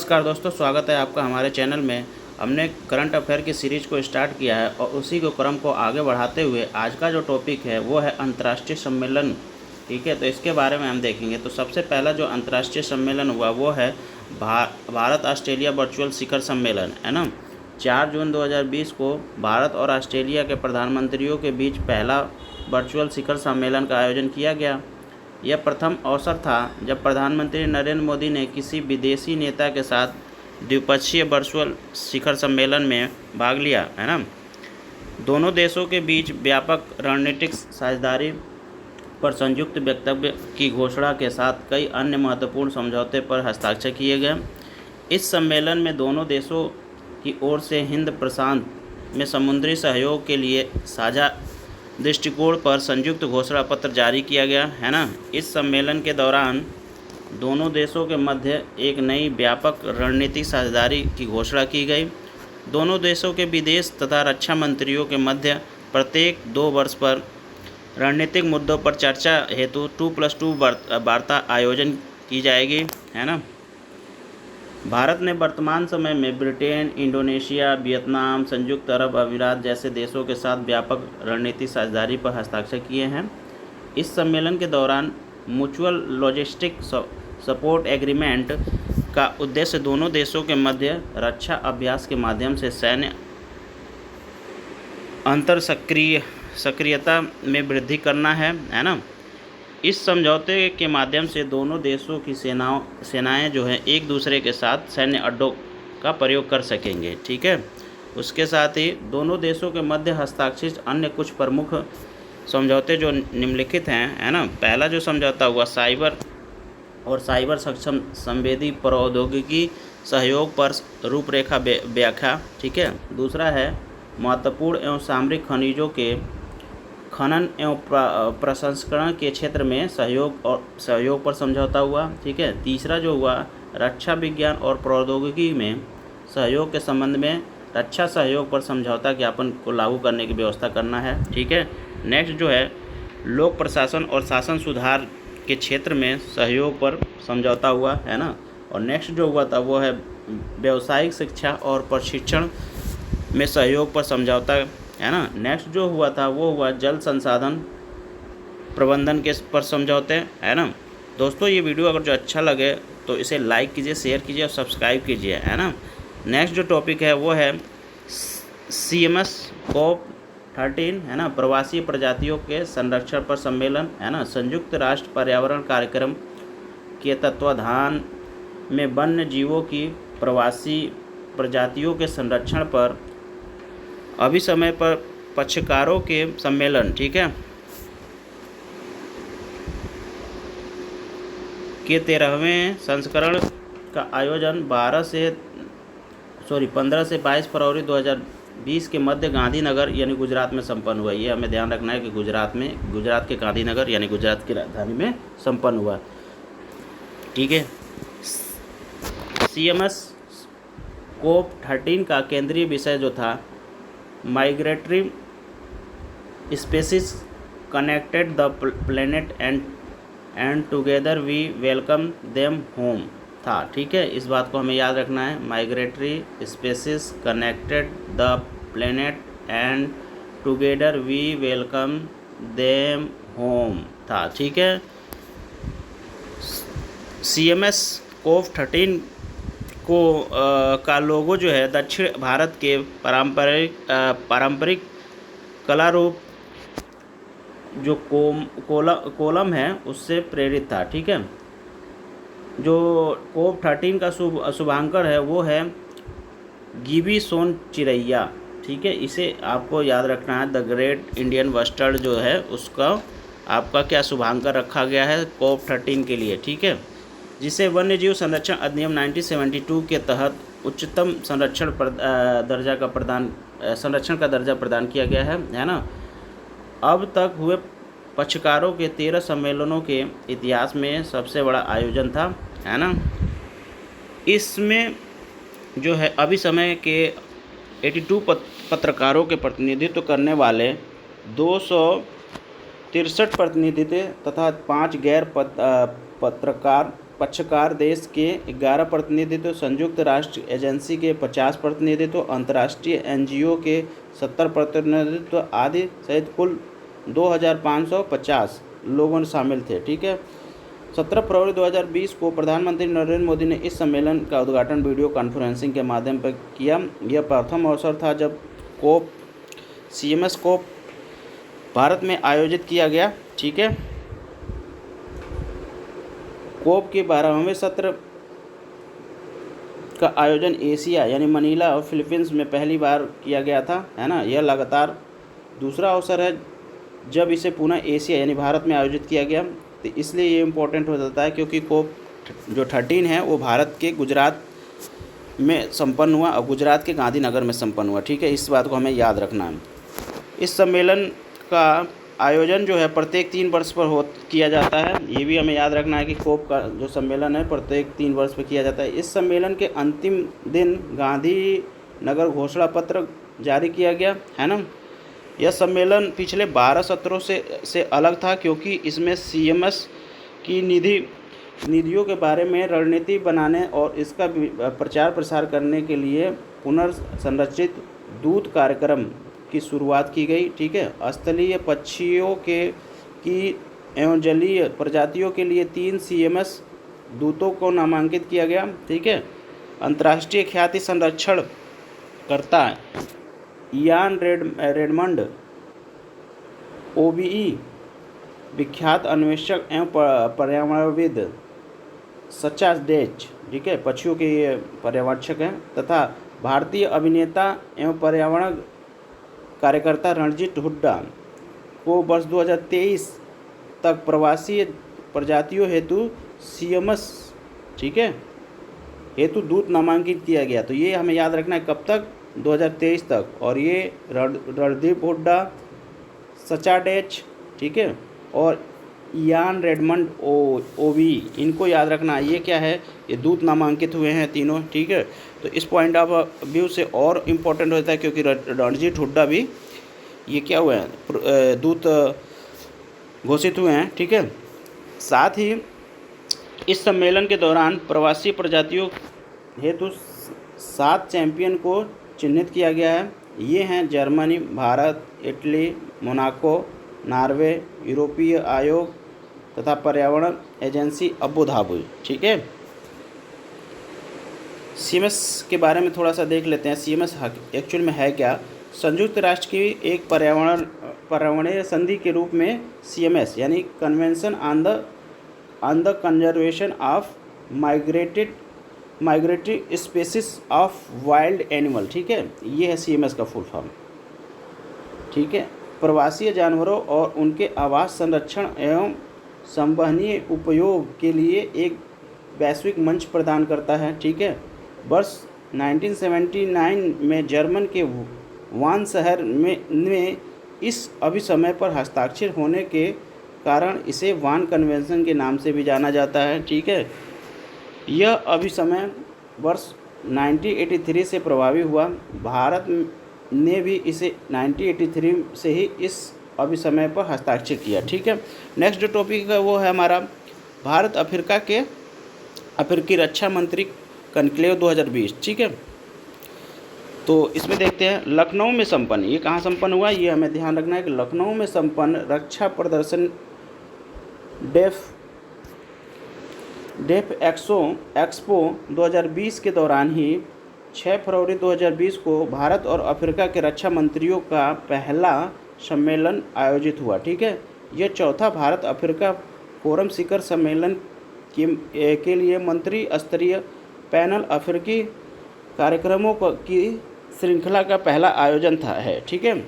नमस्कार दोस्तों, स्वागत है आपका हमारे चैनल में। हमने करंट अफेयर की सीरीज़ को स्टार्ट किया है और उसी को क्रम को आगे बढ़ाते हुए आज का जो टॉपिक है वो है अंतर्राष्ट्रीय सम्मेलन। ठीक है, तो इसके बारे में हम देखेंगे। तो सबसे पहला जो अंतर्राष्ट्रीय सम्मेलन हुआ वो है भारत ऑस्ट्रेलिया वर्चुअल शिखर सम्मेलन, है ना। 4 जून 2020 को भारत और ऑस्ट्रेलिया के प्रधानमंत्रियों के बीच पहला वर्चुअल शिखर सम्मेलन का आयोजन किया गया। यह प्रथम अवसर था जब प्रधानमंत्री नरेंद्र मोदी ने किसी विदेशी नेता के साथ द्विपक्षीय वर्चुअल शिखर सम्मेलन में भाग लिया, है ना। दोनों देशों के बीच व्यापक रणनीतिक साझेदारी पर संयुक्त वक्तव्य की घोषणा के साथ कई अन्य महत्वपूर्ण समझौते पर हस्ताक्षर किए गए। इस सम्मेलन में दोनों देशों की ओर से हिंद प्रशांत में समुद्री सहयोग के लिए साझा दृष्टिकोण पर संयुक्त घोषणा पत्र जारी किया गया, है ना। इस सम्मेलन के दौरान दोनों देशों के मध्य एक नई व्यापक रणनीतिक साझेदारी की घोषणा की गई। दोनों देशों के विदेश तथा रक्षा मंत्रियों के मध्य प्रत्येक 2 वर्ष पर रणनीतिक मुद्दों पर चर्चा हेतु 2+2 वार्ता आयोजन की जाएगी, है ना। भारत ने वर्तमान समय में ब्रिटेन, इंडोनेशिया, वियतनाम, संयुक्त अरब अमीरात जैसे देशों के साथ व्यापक रणनीतिक साझेदारी पर हस्ताक्षर किए हैं। इस सम्मेलन के दौरान म्यूचुअल लॉजिस्टिक सपोर्ट एग्रीमेंट का उद्देश्य दोनों देशों के मध्य रक्षा अभ्यास के माध्यम से सैन्य अंतर सक्रियता में वृद्धि करना है ना। इस समझौते के माध्यम से दोनों देशों की सेनाएं जो हैं एक दूसरे के साथ सैन्य अड्डों का प्रयोग कर सकेंगे। ठीक है, उसके साथ ही दोनों देशों के मध्य हस्ताक्षरित अन्य कुछ प्रमुख समझौते जो निम्नलिखित हैं, है ना। पहला जो समझौता हुआ साइबर सक्षम संवेदी प्रौद्योगिकी सहयोग पर रूपरेखा व्याख्या। ठीक है, दूसरा है महत्वपूर्ण एवं सामरिक खनिजों के खनन एवं प्रसंस्करण के क्षेत्र में सहयोग पर समझौता हुआ। ठीक है, तीसरा जो हुआ रक्षा विज्ञान और प्रौद्योगिकी में सहयोग के संबंध में रक्षा सहयोग पर समझौता ज्ञापन को लागू करने की व्यवस्था करना है। ठीक है, नेक्स्ट जो है लोक प्रशासन और शासन सुधार के क्षेत्र में सहयोग पर समझौता हुआ, है ना। और नेक्स्ट जो हुआ था वो है व्यावसायिक शिक्षा और प्रशिक्षण में सहयोग पर समझौता, है ना। नेक्स्ट जो हुआ था वो हुआ जल संसाधन प्रबंधन के पर समझौते, है ना। दोस्तों ये वीडियो अगर जो अच्छा लगे तो इसे लाइक कीजिए, शेयर कीजिए और सब्सक्राइब कीजिए, है ना। नेक्स्ट जो टॉपिक है वो है CMS COP13, है ना, प्रवासी प्रजातियों के संरक्षण पर सम्मेलन, है ना। संयुक्त राष्ट्र पर्यावरण कार्यक्रम के तत्वाधान में वन्य जीवों की प्रवासी प्रजातियों के संरक्षण पर अभी समय पर पक्षकारों के सम्मेलन, ठीक है, के 13वें संस्करण का आयोजन 15 से 22 फरवरी 2020 के मध्य गांधीनगर यानी गुजरात में संपन्न हुआ। ये हमें ध्यान रखना है कि गुजरात के गांधीनगर यानी गुजरात की राजधानी में संपन्न हुआ। ठीक है, CMS COP13 का केंद्रीय विषय जो था migratory species connected the planet and together we welcome them home था। ठीक है, इस बात को हमें याद रखना है, migratory species connected the planet and together we welcome them home था। ठीक है, CMS COP13 को का लोगो जो है दक्षिण भारत के पारंपरिक कला रूप जो कोलम है उससे प्रेरित था। ठीक है, जो COP13 का शुभांकर है वो है गिबी-सोन चिरैया। ठीक है, इसे आपको याद रखना है। द ग्रेट इंडियन बस्टर्ड जो है उसका आपका क्या शुभांकर रखा गया है COP13 के लिए। ठीक है, जिसे वन्यजीव संरक्षण अधिनियम 1972 के तहत उच्चतम संरक्षण का दर्जा प्रदान किया गया है ना। अब तक हुए पक्षकारों के 13 सम्मेलनों के इतिहास में सबसे बड़ा आयोजन था, है ना। इसमें जो है अभी समय के 82 पत्रकारों के प्रतिनिधित्व करने वाले 263 प्रतिनिधि थे तथा 5 गैर पत्रकार पक्षकार देश के 11 प्रतिनिधित्व, संयुक्त राष्ट्र एजेंसी के 50 प्रतिनिधित्व, अंतर्राष्ट्रीय एनजीओ के 70 प्रतिनिधित्व आदि सहित कुल 2550 लोगों शामिल थे। ठीक है। 17 फरवरी 2020 को प्रधानमंत्री नरेंद्र मोदी ने इस सम्मेलन का उद्घाटन वीडियो कॉन्फ्रेंसिंग के माध्यम पर किया। यह प्रथम अवसर था जब CMS कोप भारत में आयोजित किया गया। ठीक है। कोप के 12वें सत्र का आयोजन एशिया यानी मनीला और फिलीपींस में पहली बार किया गया था, है ना। यह लगातार दूसरा अवसर है जब इसे पुनः एशिया यानी भारत में आयोजित किया गया। तो इसलिए ये इम्पोर्टेंट हो जाता है क्योंकि कोप जो 13 है वो भारत के गुजरात में संपन्न हुआ और गुजरात के गांधीनगर में संपन्न हुआ। ठीक है। इस बात को हमें याद रखना है। इस सम्मेलन का आयोजन जो है प्रत्येक 3 वर्ष पर किया जाता है। ये भी हमें याद रखना है कि कोप का जो सम्मेलन है प्रत्येक 3 वर्ष पर किया जाता है। इस सम्मेलन के अंतिम दिन गांधीनगर घोषणा पत्र जारी किया गया, है ना। यह सम्मेलन पिछले 12 सत्रों से अलग था क्योंकि इसमें CMS की निधियों के बारे में रणनीति बनाने और इसका प्रचार प्रसार करने के लिए पुनर्संरचित दूत कार्यक्रम की शुरुआत की गई। ठीक है। स्थलीय पक्षियों की एवं जलीय प्रजातियों के लिए 3 CMS दूतों को नामांकित किया गया। ठीक है। अंतर्राष्ट्रीय ख्याति संरक्षण करता इयान रेडमंड OBE, विख्यात अन्वेषक एवं पर्यावरणविद सचा डेच, ठीक है, पक्षियों के ये पर्यावरक्षक हैं, तथा भारतीय अभिनेता एवं पर्यावरण कार्यकर्ता रणजीत हुड्डा को वर्ष 2023 तक प्रवासी प्रजातियों हेतु CMS, ठीक है, हेतु दूत नामांकित किया गया। तो ये हमें याद रखना है कब तक, 2023 तक। और ये रणदीप हुड्डा, सचा डेच, ठीक है, और इयान रेडमंड OBE, इनको याद रखना है। ये क्या है, ये दूत नामांकित हुए हैं तीनों। ठीक है। तो इस पॉइंट ऑफ व्यू से और इम्पोर्टेंट होता है क्योंकि रणजीत हुड्डा भी ये क्या हुए हैं, दूत घोषित हुए हैं। ठीक है। साथ ही इस सम्मेलन के दौरान प्रवासी प्रजातियों हेतु 7 चैंपियन को चिन्हित किया गया है। ये हैं Germany, Bharat, Italy, Monaco, Norway, यूरोपीय आयोग तथा पर्यावरण एजेंसी अबू धाबी। ठीक है। CMS के बारे में थोड़ा सा देख लेते हैं। CMS एक्चुअल में है क्या। संयुक्त राष्ट्र की एक पर्यावरणीय संधि के रूप में CMS यानी convention on the conservation of migratory species of wild animal. ठीक है, ये है CMS का फुल फॉर्म। ठीक है। प्रवासी जानवरों और उनके आवास संरक्षण एवं संवहनीय उपयोग के लिए एक वैश्विक मंच प्रदान करता है। ठीक है। वर्ष 1979 में जर्मन के वान शहर में इस अभिसमय पर हस्ताक्षर होने के कारण इसे वान कन्वेंशन के नाम से भी जाना जाता है। ठीक है। यह अभिसमय वर्ष 1983 से प्रभावी हुआ। भारत ने भी इसे 1983 से ही इस अभिसमय पर हस्ताक्षर किया। ठीक है। नेक्स्ट जो टॉपिक है वो है हमारा भारत अफ्रीकी रक्षा मंत्री कनक्लेव 2020। ठीक है। तो इसमें देखते हैं लखनऊ में संपन्न, ये कहाँ संपन्न हुआ, ये हमें ध्यान रखना है कि लखनऊ में संपन्न रक्षा प्रदर्शन डेफ एक्सपो 2020 के दौरान ही 6 फरवरी 2020 को भारत और अफ्रीका के रक्षा मंत्रियों का पहला सम्मेलन आयोजित हुआ। ठीक है। यह चौथा भारत अफ्रीका फोरम शिखर सम्मेलन के लिए मंत्री स्तरीय पैनल अफ्रीकी कार्यक्रमों की श्रृंखला का पहला आयोजन है। ठीक है।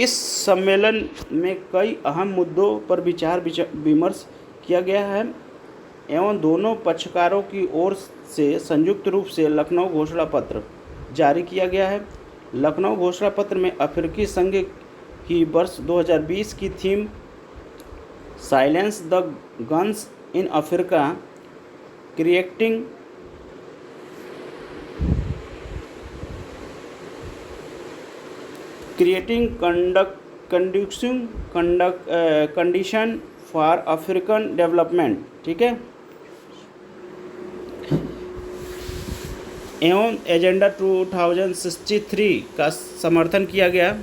इस सम्मेलन में कई अहम मुद्दों पर विचार विमर्श किया गया है एवं दोनों पक्षकारों की ओर से संयुक्त रूप से लखनऊ घोषणा पत्र जारी किया गया है। लखनऊ घोषणा पत्र में अफ्रीकी संघ की वर्ष 2020 की theme silence the guns in Africa, creating condition for African development. ठीक है। एवं एजेंडा 2063 का समर्थन किया गया।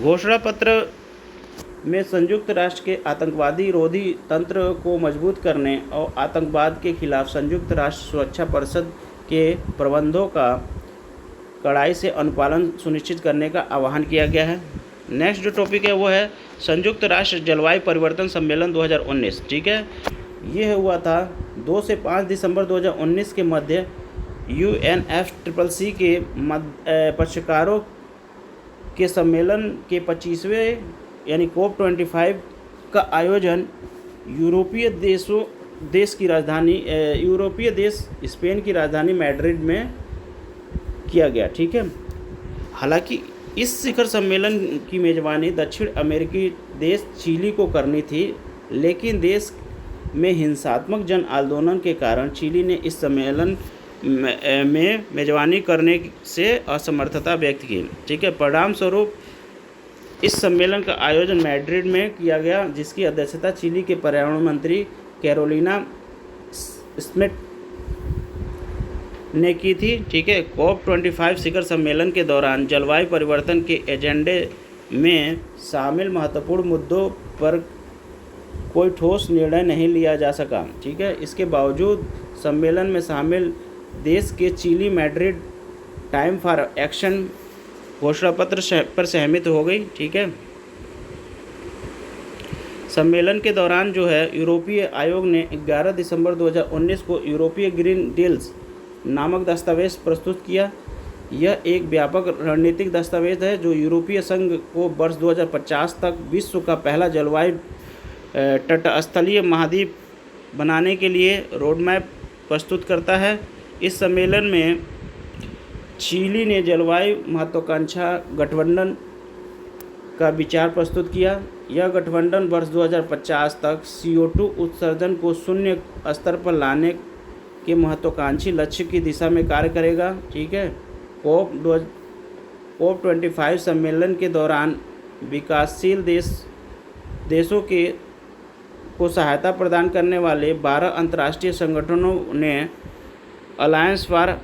घोषणा पत्र में संयुक्त राष्ट्र के आतंकवादी रोधी तंत्र को मजबूत करने और आतंकवाद के खिलाफ संयुक्त राष्ट्र सुरक्षा परिषद के प्रबंधों का कड़ाई से अनुपालन सुनिश्चित करने का आह्वान किया गया है। नेक्स्ट जो टॉपिक है वो है संयुक्त राष्ट्र जलवायु परिवर्तन सम्मेलन 2019। ठीक है, ये हुआ था 2 से 5 दिसंबर 2019 के मध्य UNFCCC के पक्षकारों के सम्मेलन के 25वें यानी COP25 का आयोजन यूरोपीय देश स्पेन की राजधानी मैड्रिड में किया गया। ठीक है, हालांकि इस शिखर सम्मेलन की मेजबानी दक्षिण अमेरिकी देश चिली को करनी थी, लेकिन देश में हिंसात्मक जन आंदोलन के कारण चिली ने इस सम्मेलन में मेजबानी करने से असमर्थता व्यक्त की। ठीक है, परिणाम स्वरूप इस सम्मेलन का आयोजन मैड्रिड में किया गया, जिसकी अध्यक्षता चिली के पर्यावरण मंत्री कैरोलिना स्मिथ ने की थी। ठीक है, COP25 शिखर सम्मेलन के दौरान जलवायु परिवर्तन के एजेंडे में शामिल महत्वपूर्ण मुद्दों पर कोई ठोस निर्णय नहीं लिया जा सका। ठीक है, इसके बावजूद सम्मेलन में शामिल देश के Chile Madrid time for action घोषणा पत्र पर सहमत हो गई। ठीक है, सम्मेलन के दौरान जो है यूरोपीय आयोग ने 11 दिसंबर 2019 को यूरोपीय ग्रीन डील्स नामक दस्तावेज प्रस्तुत किया। यह एक व्यापक रणनीतिक दस्तावेज है जो यूरोपीय संघ को वर्ष 2050 तक विश्व का पहला जलवायु तटस्थलीय महाद्वीप बनाने के लिए रोडमैप प्रस्तुत करता है। इस सम्मेलन में चिली ने जलवायु महत्वाकांक्षा गठबंधन का विचार प्रस्तुत किया। यह गठबंधन वर्ष 2050 तक CO2 उत्सर्जन को शून्य स्तर पर लाने के महत्वाकांक्षी लक्ष्य की दिशा में कार्य करेगा। ठीक है, COP25 सम्मेलन के दौरान विकासशील देशों को सहायता प्रदान करने वाले 12 अंतर्राष्ट्रीय संगठनों ने अलायंस फॉर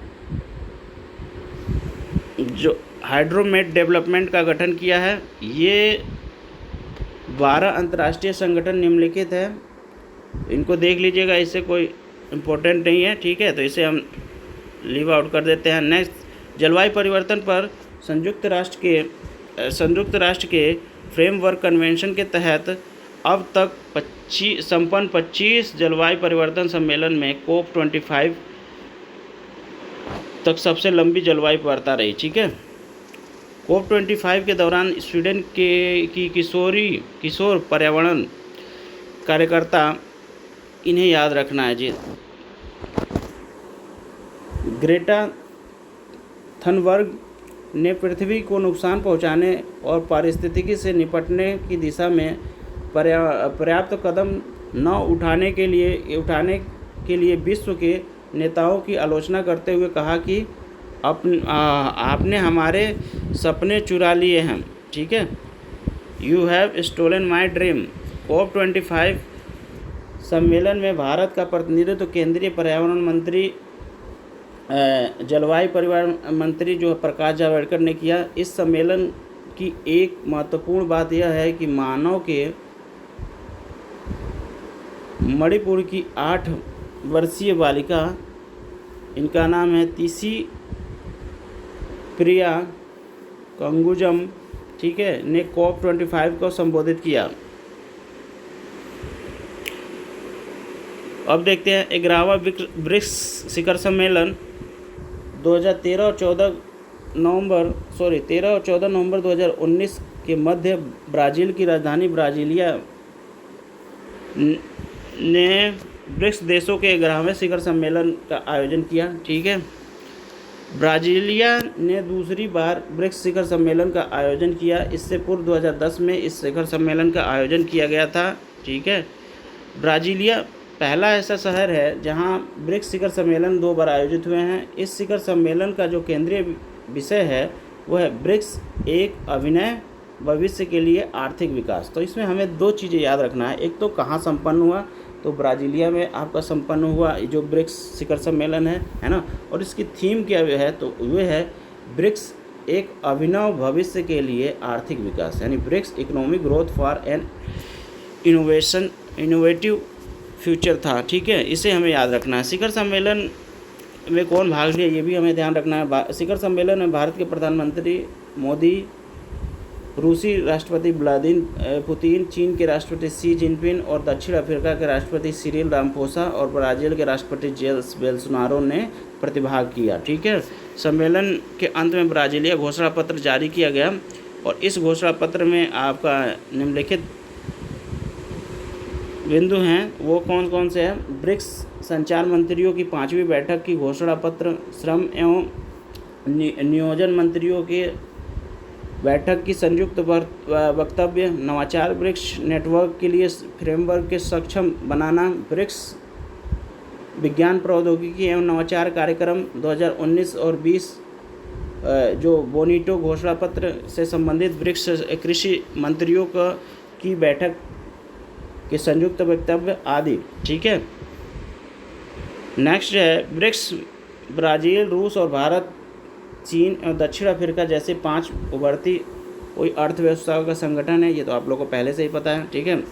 जो हाइड्रोमेट डेवलपमेंट का गठन किया है। ये 12 अंतर्राष्ट्रीय संगठन निम्नलिखित है, इनको देख लीजिएगा, इससे कोई इम्पोर्टेंट नहीं है। ठीक है, तो इसे हम लीव आउट कर देते हैं। नेक्स्ट, जलवायु परिवर्तन पर संयुक्त राष्ट्र के फ्रेमवर्क कन्वेंशन के तहत अब तक 25 जलवायु परिवर्तन सम्मेलन में COP25 तक सबसे लंबी जलवायु वार्ता रही। ठीक है, COP25 के दौरान स्वीडन की किशोर पर्यावरण कार्यकर्ता, इन्हें याद रखना है जी, ग्रेटा थनबर्ग ने पृथ्वी को नुकसान पहुंचाने और पारिस्थितिकी से निपटने की दिशा में पर्याप्त कदम न उठाने के लिए विश्व के नेताओं की आलोचना करते हुए कहा कि आपने हमारे सपने चुरा लिए हैं। ठीक है, you have stolen my dream. COP25 सम्मेलन में भारत का प्रतिनिधित्व केंद्रीय पर्यावरण मंत्री जलवायु परिवर्तन मंत्री जो प्रकाश जावड़ेकर ने किया। इस सम्मेलन की एक महत्वपूर्ण बात यह है कि मानव के मणिपुर की 8 वर्षीय बालिका, इनका नाम है तीसी प्रिया कंगुजम, ठीक है, ने COP25 को संबोधित किया। अब देखते हैं 11वां ब्रिक्स शिखर सम्मेलन 13 और 14 नवंबर 2019 के मध्य ब्राज़ील की राजधानी ब्राज़िलिया ने ब्रिक्स देशों के 11वें शिखर सम्मेलन का आयोजन किया। ठीक है, ब्राज़िलिया ने दूसरी बार ब्रिक्स शिखर सम्मेलन का आयोजन किया। इससे पूर्व 2010 में इस शिखर सम्मेलन का आयोजन किया गया था। ठीक है, ब्राज़िलिया पहला ऐसा शहर है जहां ब्रिक्स शिखर सम्मेलन 2 बार आयोजित हुए हैं। इस शिखर सम्मेलन का जो केंद्रीय विषय है वह है ब्रिक्स एक अभिनव भविष्य के लिए आर्थिक विकास। तो इसमें हमें 2 चीज़ें याद रखना है, एक तो कहाँ संपन्न हुआ, तो ब्राज़ीलिया में आपका संपन्न हुआ जो ब्रिक्स शिखर सम्मेलन है ना। और इसकी थीम क्या है, तो वो है ब्रिक्स एक अभिनव भविष्य के लिए आर्थिक विकास, यानी BRICS economic growth for an innovative future था। ठीक है, इसे हमें याद रखना है। शिखर सम्मेलन में कौन भाग लिया, ये भी हमें ध्यान रखना है। शिखर सम्मेलन में भारत के प्रधानमंत्री मोदी, रूसी राष्ट्रपति व्लादिमीर पुतिन, चीन के राष्ट्रपति शी जिनपिंग और दक्षिण अफ्रीका के राष्ट्रपति सिरिल रामाफोसा और ब्राज़ील के राष्ट्रपति जायर बोल्सोनारो ने प्रतिभाग किया। ठीक है, सम्मेलन के अंत में ब्राज़ीलिया घोषणा पत्र जारी किया गया और इस घोषणा पत्र में आपका निम्नलिखित बिंदु हैं, वो कौन कौन से हैं। ब्रिक्स संचार मंत्रियों की 5वीं बैठक की घोषणा पत्र, श्रम एवं नियोजन मंत्रियों के बैठक की संयुक्त वक्तव्य, नवाचार, ब्रिक्स नेटवर्क के लिए फ्रेमवर्क के सक्षम बनाना, ब्रिक्स विज्ञान प्रौद्योगिकी एवं नवाचार कार्यक्रम 2019 और 20 जो बोनीटो घोषणा पत्र से संबंधित ब्रिक्स कृषि मंत्रियों की बैठक के संयुक्त वक्तव्य आदि। ठीक है, नेक्स्ट है ब्रिक्स ब्राज़ील, रूस और भारत, चीन और दक्षिण अफ्रीका जैसे 5 उभरती हुई अर्थव्यवस्थाओं का संगठन है। ये तो आप लोगों को पहले से ही पता है। ठीक है,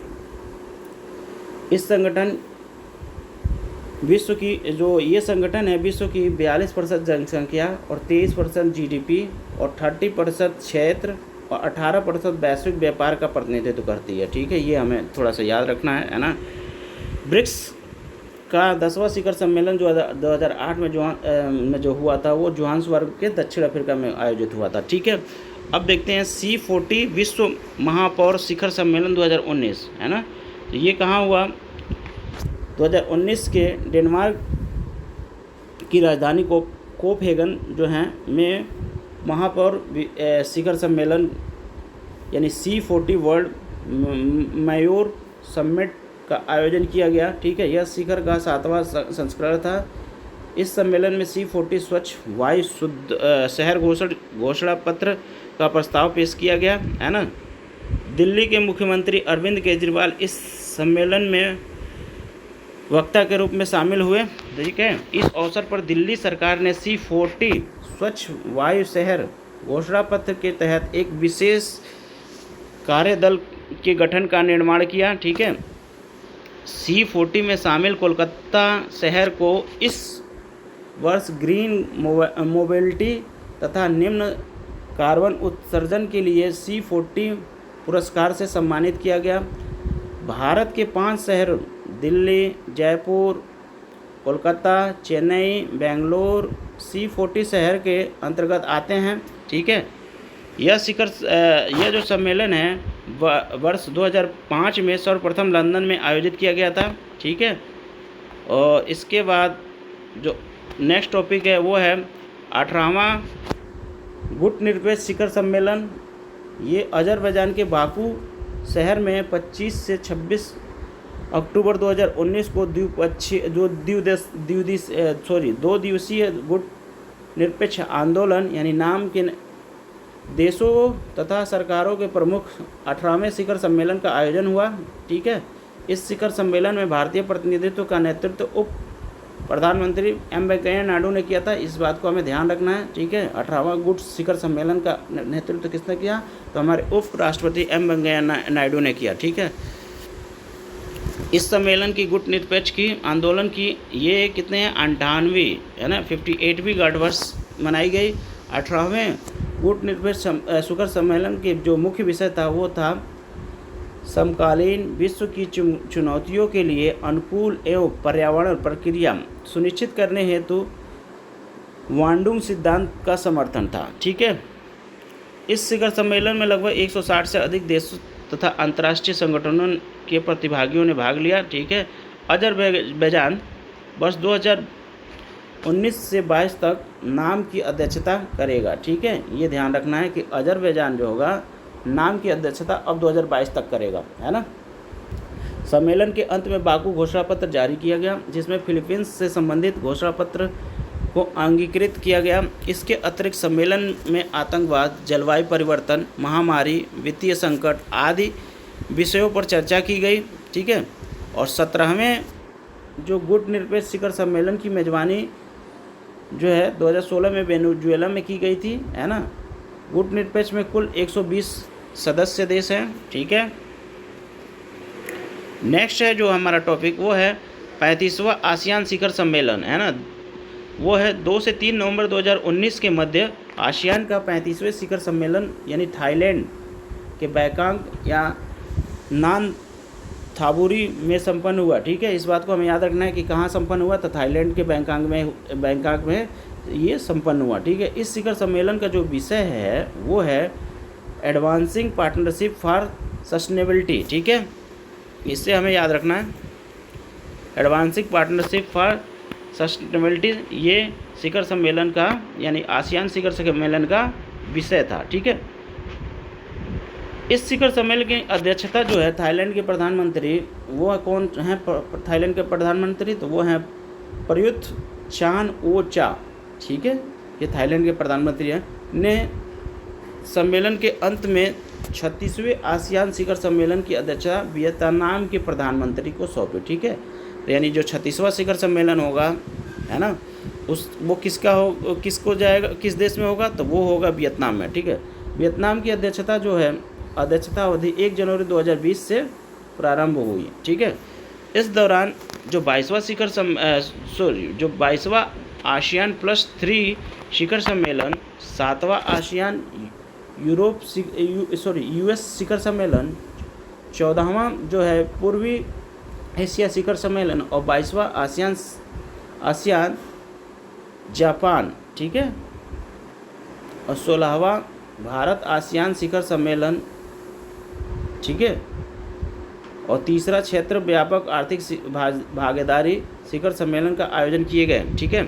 इस संगठन विश्व की जो ये संगठन है विश्व की 42% जनसंख्या और 23% GDP और 30% क्षेत्र और 18% वैश्विक व्यापार का प्रतिनिधित्व करती है। ठीक है, ये हमें थोड़ा सा याद रखना है ना। ब्रिक्स का 10वां शिखर सम्मेलन जो 2008 में जो हुआ था वो जोहान्सबर्ग के दक्षिण अफ्रीका में आयोजित हुआ था। ठीक है, अब देखते हैं C40 विश्व महापौर शिखर सम्मेलन 2019 है ना। तो ये कहाँ हुआ, 2019 के डेनमार्क की राजधानी कोपहेगन जो है में महापौर शिखर सम्मेलन यानी C40 वर्ल्ड मेयोर समिट का आयोजन किया गया। ठीक है, यह शिखर का 7वां संस्करण था। इस सम्मेलन में C40 स्वच्छ वायु शुद्ध शहर घोषणा पत्र का प्रस्ताव पेश किया गया है ना। दिल्ली के मुख्यमंत्री अरविंद केजरीवाल इस सम्मेलन में वक्ता के रूप में शामिल हुए। ठीक है, इस अवसर पर दिल्ली सरकार ने C40 स्वच्छ वायु शहर घोषणा पत्र के तहत एक विशेष कार्यदल के गठन का निर्माण किया। ठीक है, C40 में शामिल कोलकाता शहर को इस वर्ष ग्रीन मोबिलिटी तथा निम्न कार्बन उत्सर्जन के लिए C40 पुरस्कार से सम्मानित किया गया। भारत के 5 शहर दिल्ली, जयपुर, कोलकाता, चेन्नई, बेंगलोर C40 शहर के अंतर्गत आते हैं। ठीक है, यह जो सम्मेलन है वर्ष 2005 में सर्वप्रथम लंदन में आयोजित किया गया था। ठीक है, और इसके बाद जो नेक्स्ट टॉपिक है वो है 18वां गुटनिरपेक्ष शिखर सम्मेलन। ये अजरबैजान के बाकू शहर में 25 से 26 अक्टूबर 2019 को दो दिवसीय गुट निरपेक्ष आंदोलन यानी नाम के देशों तथा सरकारों के प्रमुख 18वें शिखर सम्मेलन का आयोजन हुआ। ठीक है, इस शिखर सम्मेलन में भारतीय प्रतिनिधित्व का नेतृत्व उप प्रधानमंत्री वेंकैया नायडू ने किया था। इस बात को हमें ध्यान रखना है। ठीक है, 18वां गुट शिखर सम्मेलन का नेतृत्व किसने किया, तो हमारे उप राष्ट्रपति वेंकैया नायडू ने किया। ठीक है, इस सम्मेलन की गुट निरपेक्ष की आंदोलन की ये कितने हैं 98वीं है ना 58वीं गांठवर्ष मनाई गई। 18वें गुट निरपेक्ष शिखर सम्मेलन के जो मुख्य विषय था वो था समकालीन विश्व की चुनौतियों के लिए अनुकूल एवं पर्यावरण प्रक्रिया सुनिश्चित करने हेतु वांडुंग सिद्धांत का समर्थन था। ठीक है, इस शिखर सम्मेलन में लगभग 160 से अधिक देशों तथा अंतर्राष्ट्रीय संगठनों के प्रतिभागियों ने भाग लिया। ठीक है, अजरबैजान वर्ष 2019 से 22 तक नाम की अध्यक्षता करेगा। ठीक है, ये ध्यान रखना है कि अजरबैजान जो होगा नाम की अध्यक्षता अब 2022 तक करेगा, है ना। सम्मेलन के अंत में बाकू घोषणा पत्र जारी किया गया जिसमें फिलीपींस से संबंधित घोषणा पत्र को अंगीकृत किया गया। इसके अतिरिक्त सम्मेलन में आतंकवाद, जलवायु परिवर्तन, महामारी, वित्तीय संकट आदि विषयों पर चर्चा की गई। ठीक है, और 17वें जो गुटनिरपेक्ष शिखर सम्मेलन की मेज़बानी जो है 2016 में वेनेजुएला में की गई थी, है ना। गुटनिरपेक्ष में कुल 120 सदस्य देश हैं, ठीक है। नेक्स्ट है जो हमारा टॉपिक वो है 35वां आसियान शिखर सम्मेलन, है ना। वो है 2 से 3 नवंबर 2019 के मध्य आसियान का 35वें शिखर सम्मेलन यानी थाईलैंड के बैंकॉक या नान थाबुरी में संपन्न हुआ, ठीक है। इस बात को हमें याद रखना है कि कहाँ संपन्न हुआ, तो थाईलैंड के बैंकॉक में ये संपन्न हुआ, ठीक है। इस शिखर सम्मेलन का जो विषय है वो है एडवांसिंग पार्टनरशिप फॉर सस्टेनेबिलिटी, ठीक है। इससे हमें याद रखना है एडवांसिंग पार्टनरशिप फॉर सस्टेनेबिलिटी, ये शिखर सम्मेलन का यानी आसियान शिखर सम्मेलन का विषय था, ठीक है। इस शिखर सम्मेलन की अध्यक्षता जो है थाईलैंड के प्रधानमंत्री, वो कौन हैं थाईलैंड के प्रधानमंत्री, तो वो हैं प्रयुत चान ओ चा, ठीक है। ये थाईलैंड के प्रधानमंत्री हैं, ने सम्मेलन के अंत में 36वें आसियान शिखर सम्मेलन की अध्यक्षता वियतनाम के प्रधानमंत्री को सौंपी, ठीक है। तो यानी जो 36वां शिखर सम्मेलन होगा, है ना, वो किसको जाएगा, किस देश में होगा, तो वो होगा वियतनाम में, ठीक है। वियतनाम की अध्यक्षता जो है, अध्यक्षता अवधि 1 जनवरी 2020 से प्रारंभ हुई, ठीक है। इस दौरान जो 22वां आसियान +3 शिखर सम्मेलन, 7वां आसियान यूएस शिखर सम्मेलन, 14वां जो है पूर्वी एशिया शिखर सम्मेलन और 22वां आसियान जापान, ठीक है, और 16वां भारत आसियान शिखर सम्मेलन, ठीक है, और तीसरा क्षेत्र व्यापक आर्थिक भागीदारी शिखर सम्मेलन का आयोजन किए गए, ठीक है।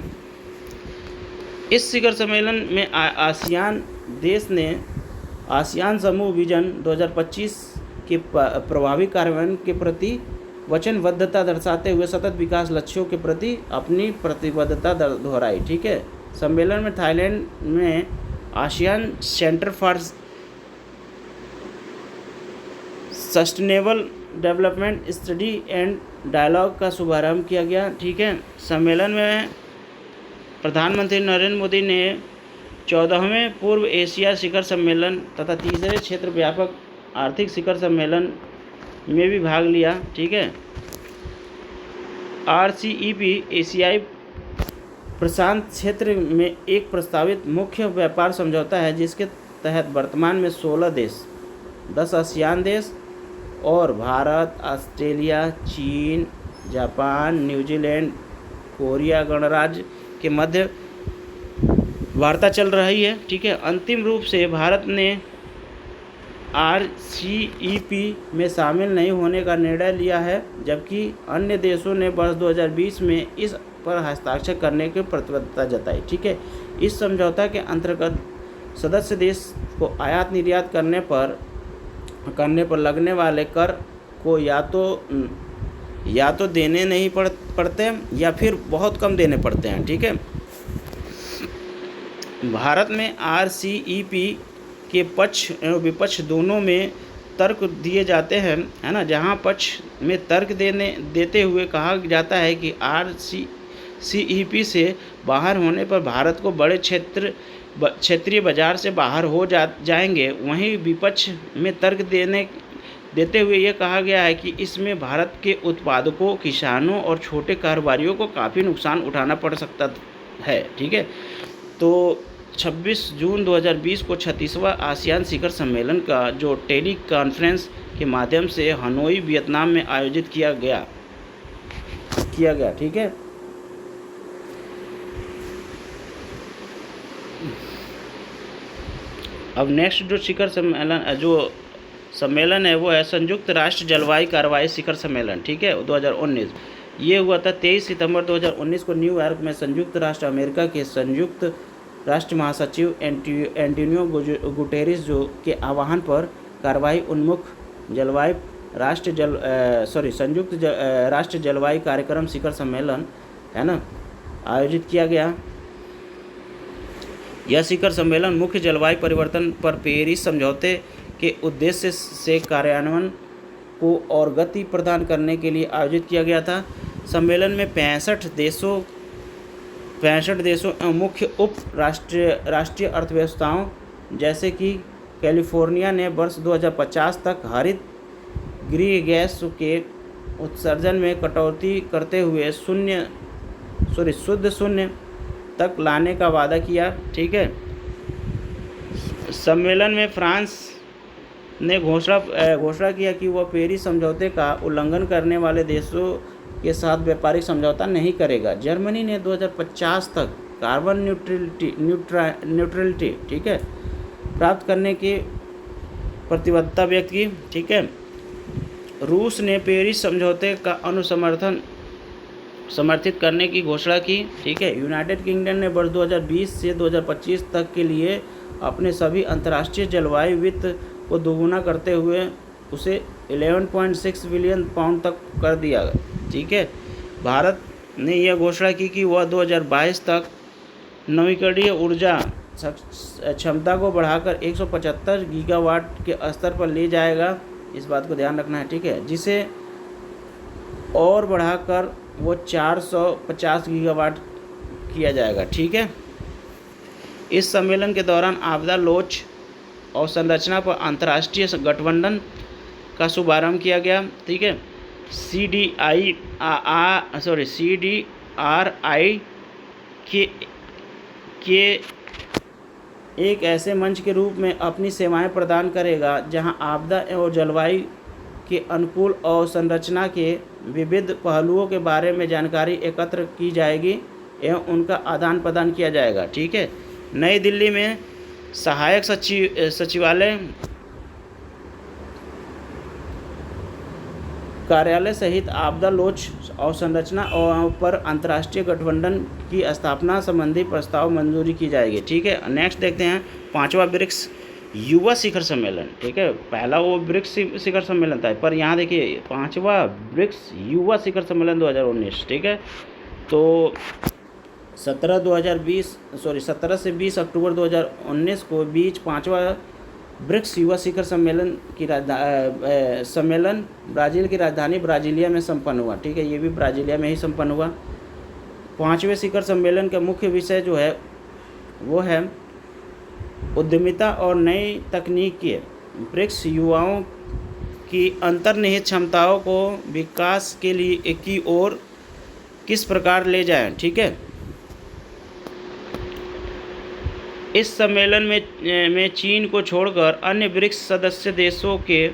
इस शिखर सम्मेलन में आसियान देश ने आसियान समूह विजन 2025 के प्रभावी कार्यान्वयन के प्रति वचनबद्धता दर्शाते हुए सतत विकास लक्ष्यों के प्रति अपनी प्रतिबद्धता दोहराई, ठीक है। सम्मेलन में थाईलैंड में ASEAN centre for sustainable development study and dialogue का शुभारंभ किया गया, ठीक है। सम्मेलन में प्रधानमंत्री नरेंद्र मोदी ने 14वें पूर्व एशिया शिखर सम्मेलन तथा तीसरे क्षेत्र व्यापक आर्थिक शिखर सम्मेलन में भी भाग लिया, ठीक है। RCEP एशियाई प्रशांत क्षेत्र में एक प्रस्तावित मुख्य व्यापार समझौता है जिसके तहत वर्तमान में 16 देश, 10 आसियान देश और भारत, ऑस्ट्रेलिया, चीन, जापान, न्यूजीलैंड, कोरिया गणराज्य के मध्य वार्ता चल रही है, ठीक है। अंतिम रूप से भारत ने RCEP में शामिल नहीं होने का निर्णय लिया है, जबकि अन्य देशों ने वर्ष 2020 में इस पर हस्ताक्षर करने की प्रतिबद्धता जताई, ठीक है। इस समझौता के अंतर्गत सदस्य देश को आयात निर्यात करने पर लगने वाले कर को या तो देने नहीं पड़ते या फिर बहुत कम देने पड़ते हैं, ठीक है। भारत में RCEP के पक्ष एवं विपक्ष दोनों में तर्क दिए जाते हैं, है ना। जहां पक्ष में तर्क देते हुए कहा जाता है कि RCEP से बाहर होने पर भारत को बड़े क्षेत्रीय बाजार से बाहर हो जाएंगे, वहीं विपक्ष में तर्क देते हुए ये कहा गया है कि इसमें भारत के उत्पादकों, किसानों और छोटे कारोबारियों को काफ़ी नुकसान उठाना पड़ सकता है, ठीक है। तो 26 जून 2020 को 36वां आसियान शिखर सम्मेलन का जो टेली कॉन्फ्रेंस के माध्यम से हनोई वियतनाम में आयोजित किया गया, ठीक है। अब नेक्स्ट जो शिखर सम्मेलन है वो है संयुक्त राष्ट्र जलवायु कार्रवाई शिखर सम्मेलन, ठीक है, 2019। ये हुआ था 23 सितंबर 2019 को न्यूयॉर्क में। संयुक्त राष्ट्र अमेरिका के संयुक्त राष्ट्र महासचिव एंटोनियो गुटेरेस के आह्वान पर कार्रवाई उन्मुख संयुक्त राष्ट्र जलवायु कार्यक्रम शिखर सम्मेलन, है ना, आयोजित किया गया। यह शिखर सम्मेलन मुख्य जलवायु परिवर्तन पर पेरिस समझौते के उद्देश्य से कार्यान्वयन को और गति प्रदान करने के लिए आयोजित किया गया था। सम्मेलन में 65 देशों एवं मुख्य राष्ट्रीय अर्थव्यवस्थाओं जैसे कि कैलिफोर्निया ने वर्ष 2050 तक हरित गृह गैस के उत्सर्जन में कटौती करते हुए शुद्ध शून्य तक लाने का वादा किया। ठीक है। सम्मेलन में फ्रांस ने घोषणा किया कि वह पेरिस समझौते का उल्लंघन करने वाले देशों के साथ व्यापारिक समझौता नहीं करेगा। जर्मनी ने 2050 तक कार्बन न्यूट्रलिटी ठीक है प्राप्त करने की प्रतिबद्धता व्यक्त की। ठीक है। रूस ने पेरिस समझौते का समर्थित करने की घोषणा की। ठीक है। यूनाइटेड किंगडम ने वर्ष 2020 से 2025 तक के लिए अपने सभी अंतर्राष्ट्रीय जलवायु वित्त को दोगुना करते हुए उसे 11.6 बिलियन पाउंड तक कर दिया। ठीक है। भारत ने यह घोषणा की कि वह 2022 तक नवीकरणीय ऊर्जा क्षमता को बढ़ाकर 175 गीगावाट के स्तर पर ले जाएगा। इस बात को ध्यान रखना है। ठीक है। जिसे और बढ़ाकर वो 450 गीगावाट किया जाएगा। ठीक है। इस सम्मेलन के दौरान आपदा लोच और संरचना पर अंतर्राष्ट्रीय गठबंधन का शुभारंभ किया गया। ठीक है। CDRI के एक ऐसे मंच के रूप में अपनी सेवाएं प्रदान करेगा जहां आपदा एवं जलवायु के अनुकूल और संरचना के विविध पहलुओं के बारे में जानकारी एकत्र की जाएगी एवं उनका आदान प्रदान किया जाएगा। ठीक है। नई दिल्ली में सहायक सचिवालय कार्यालय सहित आपदा लोच और संरचना और पर अंतर्राष्ट्रीय गठबंधन की स्थापना संबंधी प्रस्ताव मंजूरी की जाएगी। ठीक है। नेक्स्ट देखते हैं 5वां ब्रिक्स युवा शिखर सम्मेलन। ठीक है। पहला वो ब्रिक्स शिखर सम्मेलन था, पर यहाँ देखिए 5वां ब्रिक्स युवा शिखर सम्मेलन 2019। ठीक है। तो 17 से 20 अक्टूबर 2019 को बीच 5वां ब्रिक्स युवा शिखर सम्मेलन ब्राज़ील की राजधानी ब्राज़ीलिया में संपन्न हुआ। ठीक है। ये भी ब्राज़ीलिया में ही संपन्न हुआ। 5वें शिखर सम्मेलन का मुख्य विषय जो है वो है उद्यमिता और नई तकनीक के ब्रिक्स युवाओं की अंतर्निहित क्षमताओं को विकास के लिए की ओर किस प्रकार ले जाएं। ठीक है। इस सम्मेलन में चीन को छोड़कर अन्य ब्रिक्स सदस्य देशों के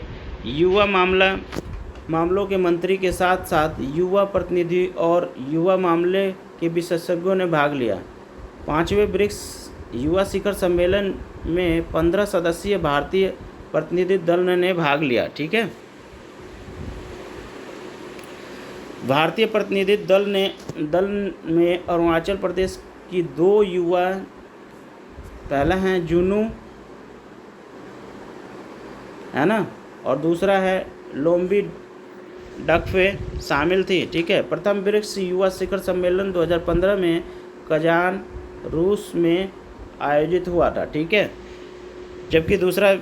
युवा मामलों के मंत्री के साथ साथ युवा प्रतिनिधि और युवा मामले के विशेषज्ञों ने भाग लिया। 5वें ब्रिक्स युवा शिखर सम्मेलन में 15 सदस्यीय भारतीय प्रतिनिधि दल ने भाग लिया। ठीक है। भारतीय प्रतिनिधि दल में अरुणाचल प्रदेश की 2 युवा, पहला है जुनू है ना, और दूसरा है लोम्बी डकफे शामिल थी। ठीक है। प्रथम ब्रिक्स युवा शिखर सम्मेलन 2015 में कजान रूस में आयोजित हुआ था। ठीक है। जबकि दूसरा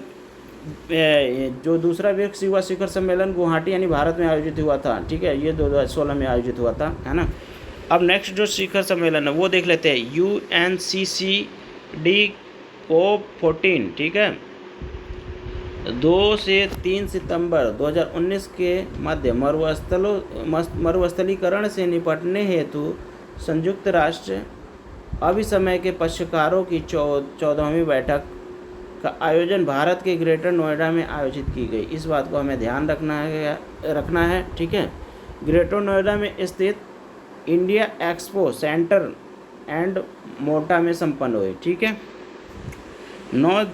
ब्रिक्स युवा शिखर सम्मेलन गुवाहाटी यानी भारत में आयोजित हुआ था। ठीक है। ये 2016 में आयोजित हुआ था, है ना। अब नेक्स्ट जो शिखर सम्मेलन है वो देख लेते हैं UNCCD COP14। ठीक है। 2 से 3 सितंबर 2019 के मध्य मरुस्थलीकरण से निपटने हेतु संयुक्त राष्ट्र अभिसमय के पक्षकारों की 14वीं बैठक का आयोजन भारत के ग्रेटर नोएडा में आयोजित की गई। इस बात को हमें ध्यान रखना है। ठीक है। ग्रेटर नोएडा में स्थित इंडिया एक्सपो सेंटर एंड मोटा में संपन्न हुई। ठीक है। 9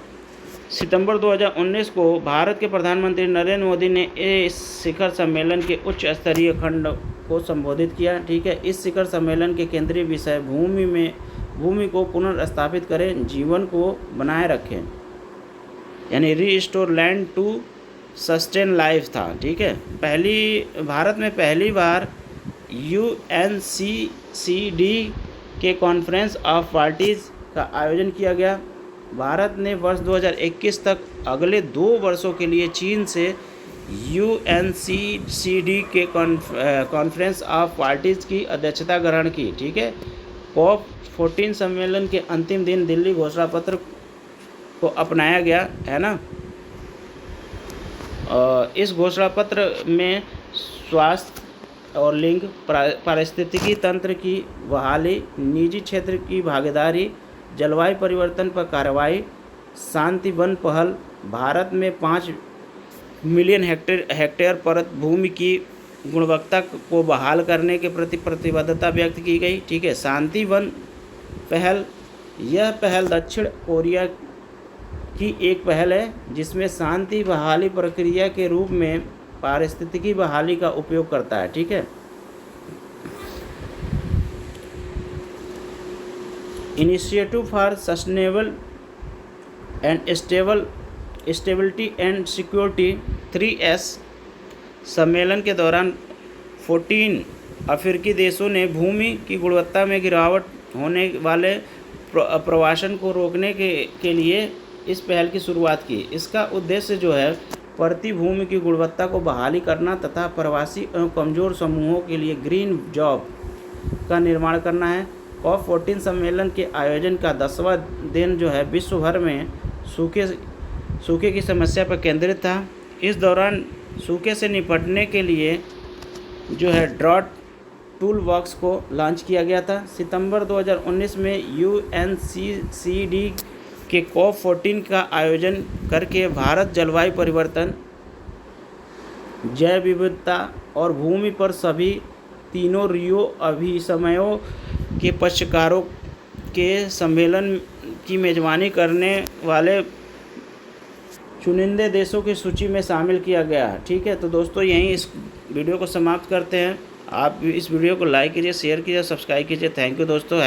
सितंबर 2019 को भारत के प्रधानमंत्री नरेंद्र मोदी ने इस शिखर सम्मेलन के उच्च स्तरीय खंड को संबोधित किया। ठीक है। इस शिखर सम्मेलन के केंद्रीय विषय भूमि को पुनर्स्थापित करें, जीवन को बनाए रखें, यानी restore land to sustain life था। ठीक है। भारत में पहली बार UNCCD के कॉन्फ्रेंस ऑफ पार्टीज़ का आयोजन किया गया। भारत ने वर्ष 2021 तक अगले 2 वर्षों के लिए चीन से UNCCD के कॉन्फ्रेंस ऑफ पार्टीज़ की अध्यक्षता ग्रहण की। ठीक है, COP14 सम्मेलन के अंतिम दिन दिल्ली घोषणा पत्र को अपनाया गया है ना। इस घोषणा पत्र में स्वास्थ्य और लिंग, पारिस्थितिकी तंत्र की बहाली, निजी क्षेत्र की भागीदारी, जलवायु परिवर्तन पर कार्रवाई, शांति वन पहल, भारत में 5 मिलियन हेक्टेयर परत भूमि की गुणवत्ता को बहाल करने के प्रति प्रतिबद्धता व्यक्त की गई। ठीक है, शांति वन पहल, यह पहल दक्षिण कोरिया की एक पहल है जिसमें शांति बहाली प्रक्रिया के रूप में पारिस्थितिकी बहाली का उपयोग करता है। ठीक है, initiative for sustainable and stability and security 3S सम्मेलन के दौरान 14 अफ्रीकी देशों ने भूमि की गुणवत्ता में गिरावट होने वाले प्रवासन को रोकने के लिए इस पहल की शुरुआत की। इसका उद्देश्य जो है प्रति भूमि की गुणवत्ता को बहाली करना तथा प्रवासी एवं कमज़ोर समूहों के लिए ग्रीन जॉब का निर्माण करना है। COP14 सम्मेलन के आयोजन का 10वां दिन जो है विश्व भर में सूखे की समस्या पर केंद्रित था। इस दौरान सूखे से निपटने के लिए जो है ड्रॉट टूल बॉक्स को लॉन्च किया गया था। सितंबर 2019 में UNCCD के COP14 का आयोजन करके भारत जलवायु परिवर्तन, जैव विविधता और भूमि पर सभी तीनों रियो अभिसमयों के पक्षकारों के सम्मेलन की मेज़बानी करने वाले चुनिंदे देशों की सूची में शामिल किया गया है। ठीक है, तो दोस्तों यहीं इस वीडियो को समाप्त करते हैं। आप इस वीडियो को लाइक कीजिए, शेयर कीजिए, सब्सक्राइब कीजिए। थैंक यू दोस्तों।